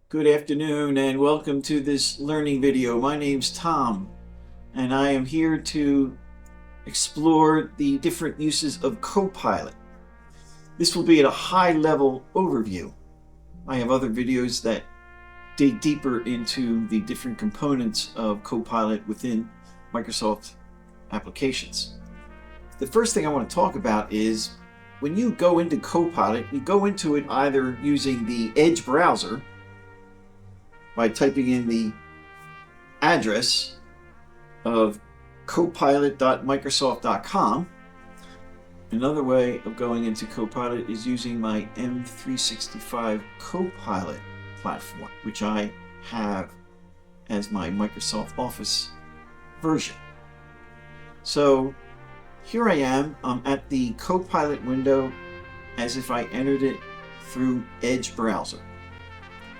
Good afternoon and welcome to this learning video. My name's Tom and I am here to explore the different uses of Copilot. This will be at a high-level overview. I have other videos that dig deeper into the different components of Copilot within Microsoft applications. The first thing I want to talk about is when you go into Copilot, you go into it either using the Edge browser by typing in the address of copilot.microsoft.com. Another way of going into Copilot is using my M365 Copilot platform, which I have as my Microsoft Office version. So here I am, I'm at the Copilot window as if I entered it through Edge browser.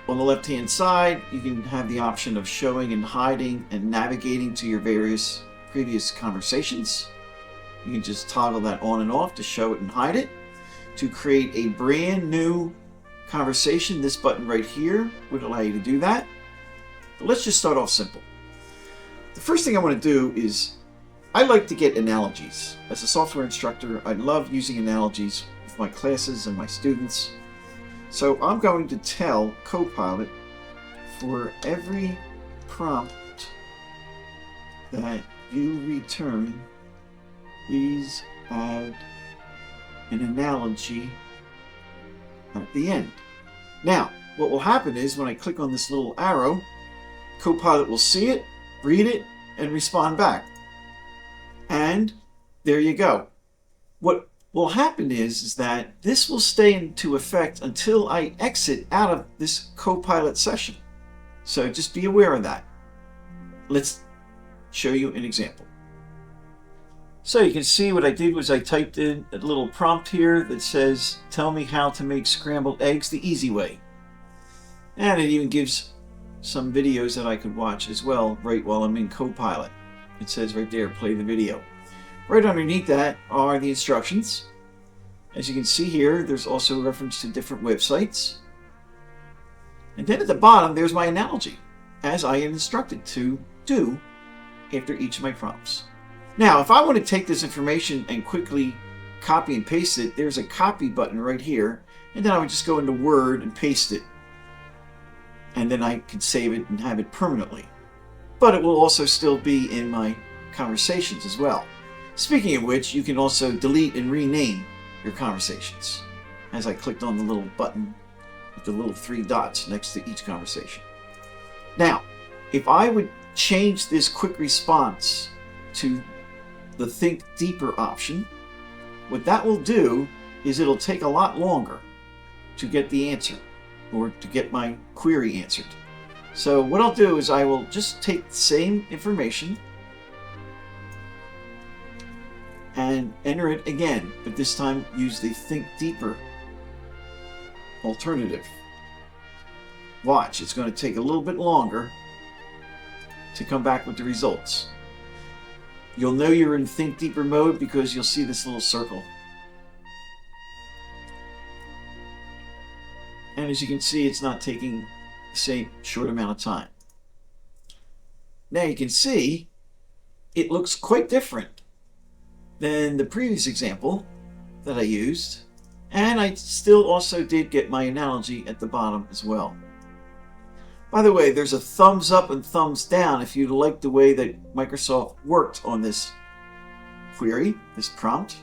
On the left-hand side, you can have the option of showing and hiding and navigating to your various previous conversations. You can just toggle that on and off to show it and hide it. To create a brand new conversation, this button right here would allow you to do that. But let's just start off simple. The first thing I want to do is, I like to get analogies. As a software instructor, I love using analogies with my classes and my students. So I'm going to tell Copilot for every prompt that you return, please add an analogy at the end. Now, what will happen is when I click on this little arrow, Copilot will see it, read it, and respond back. And there you go. What will happen is that this will stay into effect until I exit out of this Copilot session. So just be aware of that. Let's show you an example. So you can see what I did was I typed in a little prompt here that says, tell me how to make scrambled eggs the easy way. And it even gives some videos that I could watch as well right while I'm in Copilot. It says right there, play the video. Right underneath that are the instructions. As you can see here, there's also reference to different websites. And then at the bottom, there's my analogy, as I am instructed to do after each of my prompts. Now, if I want to take this information and quickly copy and paste it, there's a copy button right here, and then I would just go into Word and paste it. And then I can save it and have it permanently. But it will also still be in my conversations as well. Speaking of which, you can also delete and rename your conversations, as I clicked on the little button with the little 3 dots next to each conversation. Now, if I would change this quick response to the think deeper option, what that will do is it'll take a lot longer to get the answer or to get my query answered. So what I'll do is I will just take the same information and enter it again, but this time use the think deeper alternative. Watch, it's going to take a little bit longer to come back with the results. You'll know you're in think deeper mode because you'll see this little circle. And as you can see, it's not taking the same short amount of time. Now you can see it looks quite different than the previous example that I used, and I still also did get my analogy at the bottom as well. By the way, there's a thumbs up and thumbs down if you like the way that Microsoft worked on this query, this prompt.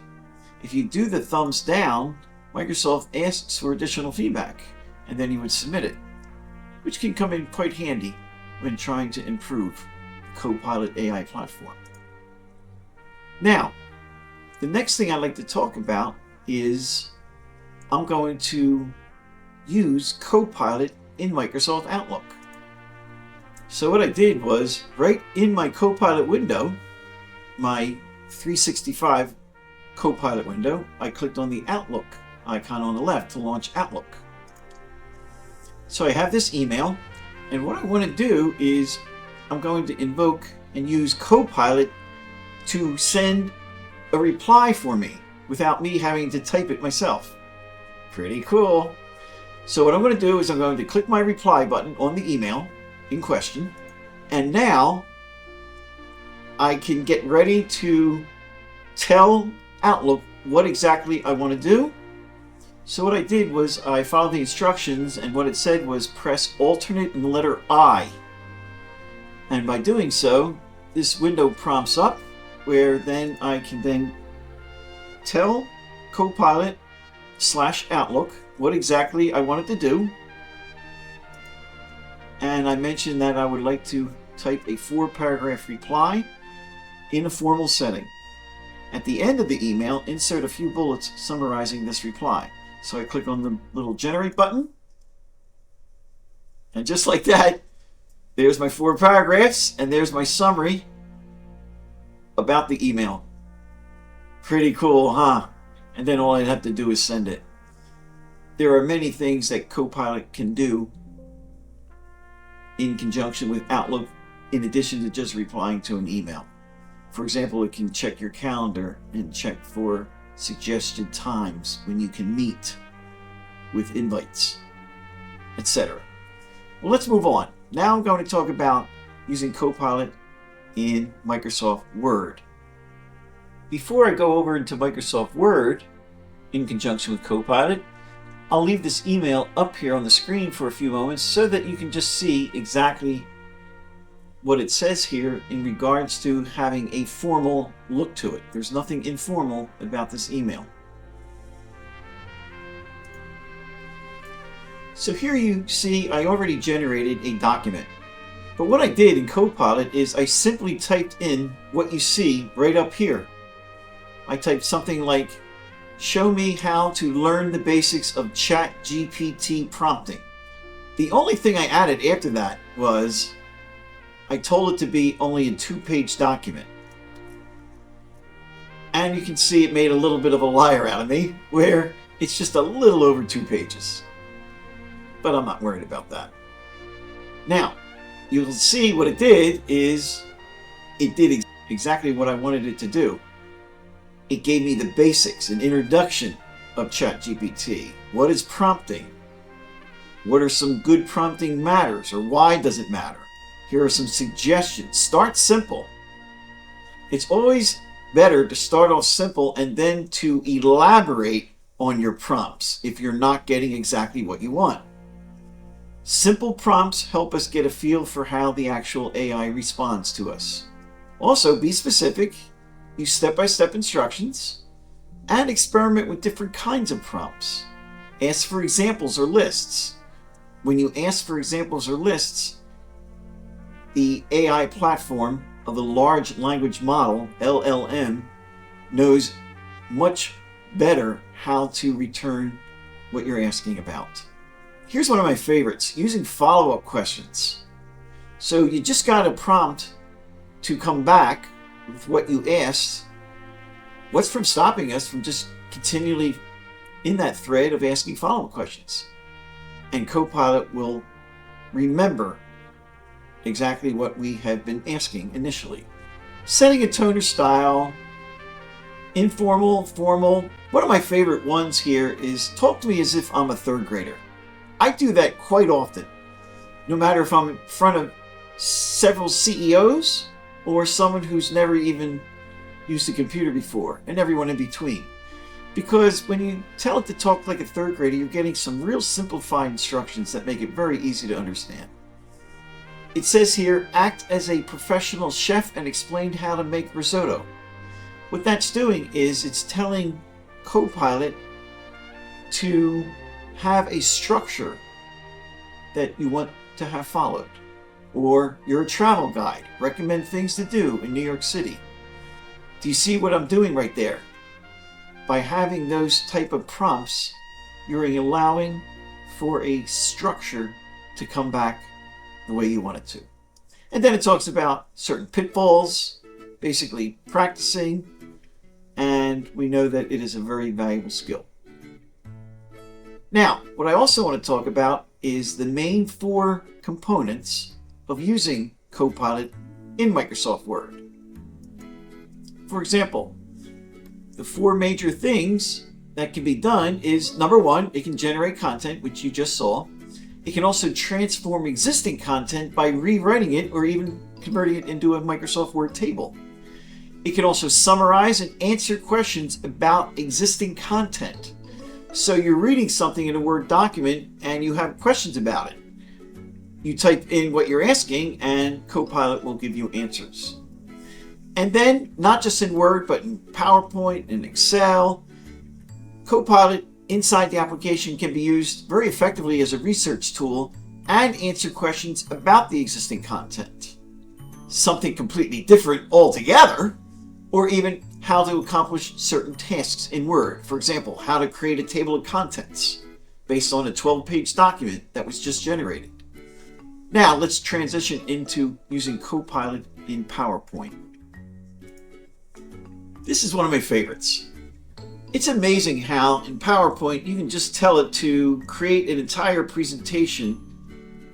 If you do the thumbs down, Microsoft asks for additional feedback, and then you would submit it, which can come in quite handy when trying to improve the Copilot AI platform. Now, the next thing I'd like to talk about is I'm going to use Copilot in Microsoft Outlook. So what I did was, right in my Copilot window, my 365 Copilot window, I clicked on the Outlook icon on the left to launch Outlook. So I have this email, and what I want to do is I'm going to invoke and use Copilot to send a reply for me without me having to type it myself. Pretty cool. So what I'm going to do is I'm going to click my reply button on the email in question. And now I can get ready to tell Outlook what exactly I want to do. So what I did was I followed the instructions, and what it said was press alternate and the letter I. And by doing so, this window prompts up where then I can then tell Copilot/Outlook what exactly I wanted to do. And I mentioned that I would like to type a 4-paragraph reply in a formal setting. At the end of the email, insert a few bullets summarizing this reply. So I click on the little generate button, and just like that, there's my 4 paragraphs, and there's my summary about the email. Pretty cool, huh? And then all I'd have to do is send it. There are many things that Copilot can do in conjunction with Outlook, in addition to just replying to an email. For example, it can check your calendar and check for suggested times when you can meet with invites, etc. Well, let's move on. Now I'm going to talk about using Copilot in Microsoft Word. Before I go over into Microsoft Word in conjunction with Copilot, I'll leave this email up here on the screen for a few moments so that you can just see exactly what it says here in regards to having a formal look to it. There's nothing informal about this email. So here you see I already generated a document. But what I did in Copilot is I simply typed in what you see right up here. I typed something like, show me how to learn the basics of ChatGPT prompting. The only thing I added after that was I told it to be only a 2-page document. And you can see it made a little bit of a liar out of me, where it's just a little over 2 pages. But I'm not worried about that. Now, you'll see what it did is it did exactly what I wanted it to do. It gave me the basics, an introduction of ChatGPT. What is prompting? What are some good prompting matters, or why does it matter? Here are some suggestions. Start simple. It's always better to start off simple and then to elaborate on your prompts if you're not getting exactly what you want. Simple prompts help us get a feel for how the actual AI responds to us. Also, be specific, use step-by-step instructions, and experiment with different kinds of prompts. Ask for examples or lists. When you ask for examples or lists, the AI platform of the large language model, LLM, knows much better how to return what you're asking about. Here's one of my favorites, using follow-up questions. So you just got a prompt to come back with what you asked. What's from stopping us from just continually in that thread of asking follow-up questions? And Copilot will remember exactly what we have been asking initially. Setting a tone or style, informal, formal. One of my favorite ones here is talk to me as if I'm a 3rd grader. I do that quite often, no matter if I'm in front of several CEOs or someone who's never even used a computer before, and everyone in between. Because when you tell it to talk like a 3rd grader, you're getting some real simplified instructions that make it very easy to understand. It says here, act as a professional chef and explain how to make risotto. What that's doing is it's telling Copilot to have a structure that you want to have followed. Or you're a travel guide, recommend things to do in New York City. Do you see what I'm doing right there? By having those type of prompts, you're allowing for a structure to come back the way you want it to. And then it talks about certain pitfalls, basically practicing, and we know that it is a very valuable skill. Now, what I also want to talk about is the main 4 components of using Copilot in Microsoft Word. For example, the 4 major things that can be done is, number one, it can generate content, which you just saw. It can also transform existing content by rewriting it or even converting it into a Microsoft Word table. It can also summarize and answer questions about existing content. So you're reading something in a Word document and you have questions about it. You type in what you're asking and Copilot will give you answers. And then, not just in Word, but in PowerPoint and Excel, Copilot inside the application can be used very effectively as a research tool and answer questions about the existing content. Something completely different altogether, or even how to accomplish certain tasks in Word. For example, how to create a table of contents based on a 12-page document that was just generated. Now let's transition into using Copilot in PowerPoint. This is one of my favorites. It's amazing how in PowerPoint you can just tell it to create an entire presentation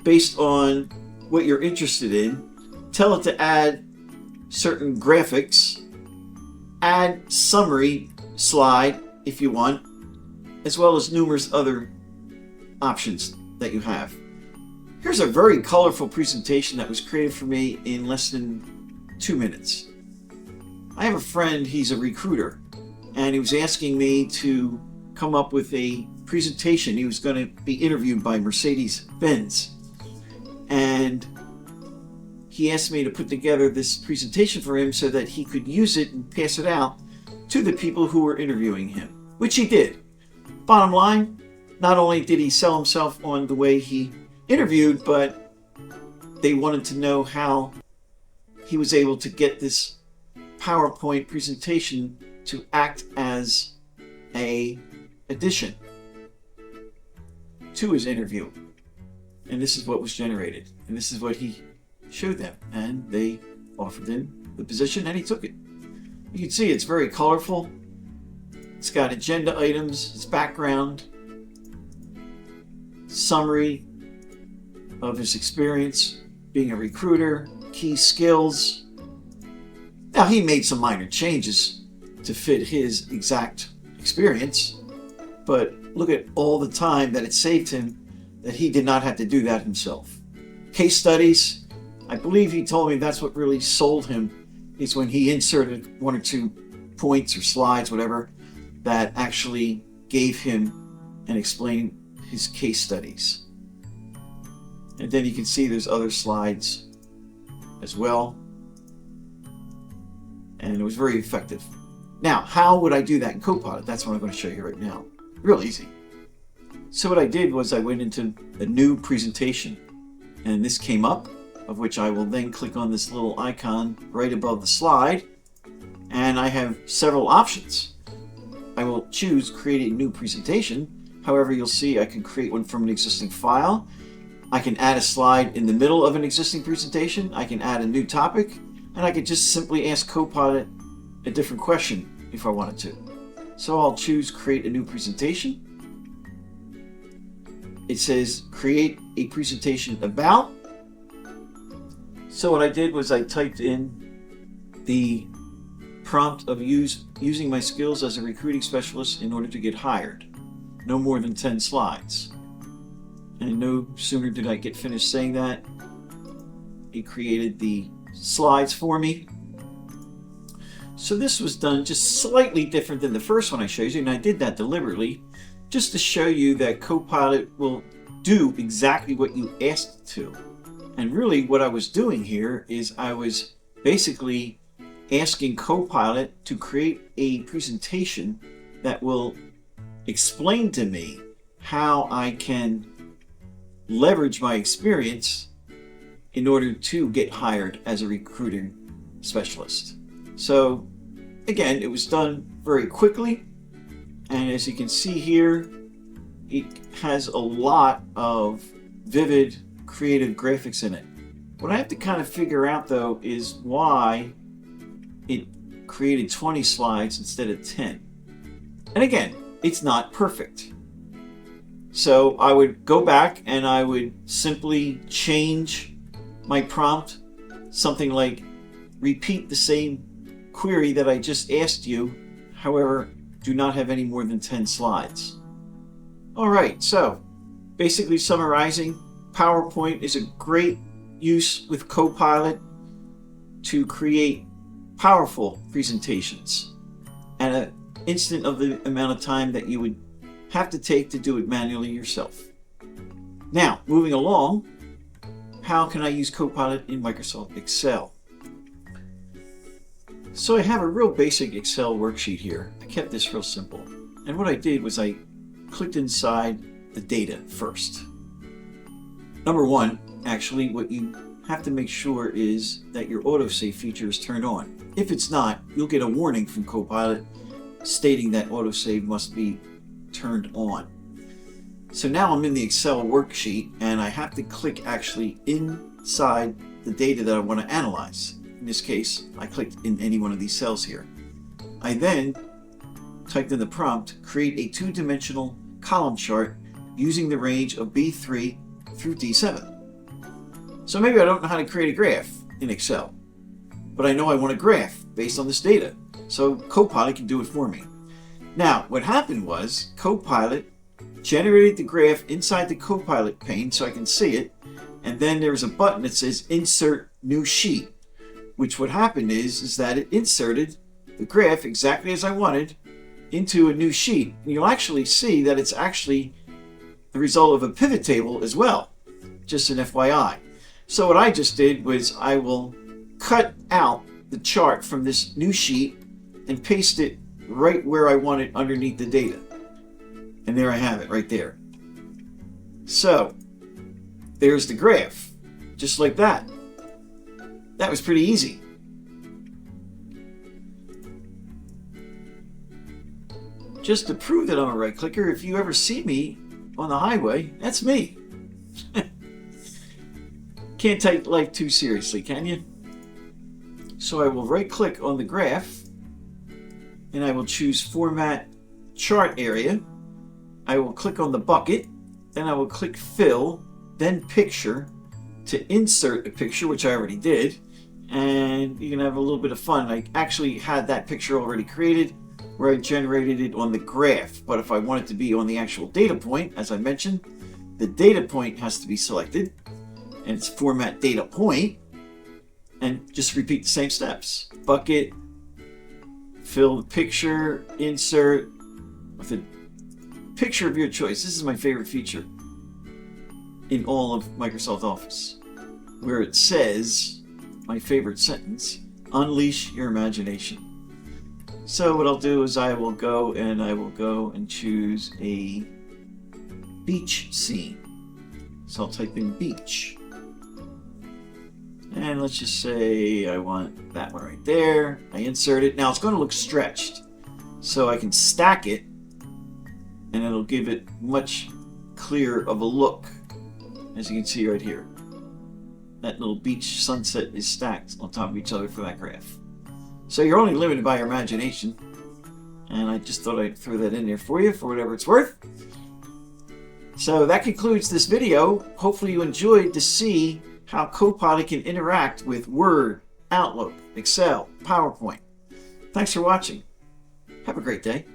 based on what you're interested in, tell it to add certain graphics, add summary slide if you want, as well as numerous other options that you have. Here's a very colorful presentation that was created for me in less than 2 minutes. I have a friend, he's a recruiter, and he was asking me to come up with a presentation. He was going to be interviewed by Mercedes-Benz. And he asked me to put together this presentation for him so that he could use it and pass it out to the people who were interviewing him, which he did. Bottom line, not only did he sell himself on the way he interviewed, but they wanted to know how he was able to get this PowerPoint presentation to act as an addition to his interview. And this is what was generated. And this is what he showed them. And they offered him the position and he took it. You can see it's very colorful. It's got agenda items, its background, summary of his experience being a recruiter, key skills. Now he made some minor changes to fit his exact experience, but look at all the time that it saved him that he did not have to do that himself. Case studies, I believe he told me that's what really sold him, is when he inserted 1 or 2 points or slides, whatever, that actually gave him and explained his case studies. And then you can see there's other slides as well. And it was very effective. Now, how would I do that in Copilot? That's what I'm going to show you right now. Real easy. So what I did was I went into a new presentation, and this came up, of which I will then click on this little icon right above the slide, and I have several options. I will choose create a new presentation. However, you'll see I can create one from an existing file. I can add a slide in the middle of an existing presentation. I can add a new topic, and I could just simply ask Copilot a different question if I wanted to. So I'll choose create a new presentation. It says create a presentation about. So what I did was I typed in the prompt of using my skills as a recruiting specialist in order to get hired. No more than 10 slides. And no sooner did I get finished saying that, it created the slides for me. So this was done just slightly different than the first one I showed you, and I did that deliberately just to show you that Copilot will do exactly what you asked it to. And really what I was doing here is I was basically asking Copilot to create a presentation that will explain to me how I can leverage my experience in order to get hired as a recruiting specialist. So again, it was done very quickly, and as you can see here, it has a lot of vivid, creative graphics in it. What I have to kind of figure out though is why it created 20 slides instead of 10. And again, it's not perfect. So I would go back and I would simply change my prompt, something like repeat the same query that I just asked you. However, do not have any more than 10 slides. All right, so basically summarizing, PowerPoint is a great use with Copilot to create powerful presentations at an instant of the amount of time that you would have to take to do it manually yourself. Now, moving along, how can I use Copilot in Microsoft Excel? So I have a real basic Excel worksheet here. I kept this real simple. And what I did was I clicked inside the data first. Number one, actually, what you have to make sure is that your autosave feature is turned on. If it's not, you'll get a warning from Copilot stating that autosave must be turned on. So now I'm in the Excel worksheet and I have to click actually inside the data that I want to analyze. In this case, I clicked in any one of these cells here. I then typed in the prompt, create a two-dimensional column chart using the range of B3 through D7. So maybe I don't know how to create a graph in Excel, but I know I want a graph based on this data. So Copilot can do it for me. Now, what happened was Copilot generated the graph inside the Copilot pane so I can see it, and then there's a button that says Insert New Sheet, which what happened is that it inserted the graph exactly as I wanted into a new sheet. And you'll actually see that it's actually the result of a pivot table as well, just an FYI. So what I just did was I will cut out the chart from this new sheet and paste it right where I want it underneath the data. And there I have it right there. So there's the graph, just like that. That was pretty easy. Just to prove that I'm a right clicker, if you ever see me on the highway, that's me. Can't take life too seriously, can you? So I will right click on the graph and I will choose Format Chart Area. I will click on the bucket, then I will click Fill, then Picture to insert a picture, which I already did. And you can have a little bit of fun. I actually had that picture already created where I generated it on the graph. But if I want it to be on the actual data point, as I mentioned, the data point has to be selected and it's Format Data Point, and just repeat the same steps. Bucket, fill the picture, insert with a picture of your choice. This is my favorite feature in all of Microsoft Office, where it says, my favorite sentence, unleash your imagination. So what I'll do is I will go and choose a beach scene. So I'll type in beach. And let's just say I want that one right there. I insert it. Now it's going to look stretched. So I can stack it and it'll give it much clearer of a look, as you can see right here. That little beach sunset is stacked on top of each other for that graph. So you're only limited by your imagination. And I just thought I'd throw that in there for you for whatever it's worth. So that concludes this video. Hopefully you enjoyed to see how Copilot can interact with Word, Outlook, Excel, PowerPoint. Thanks for watching. Have a great day.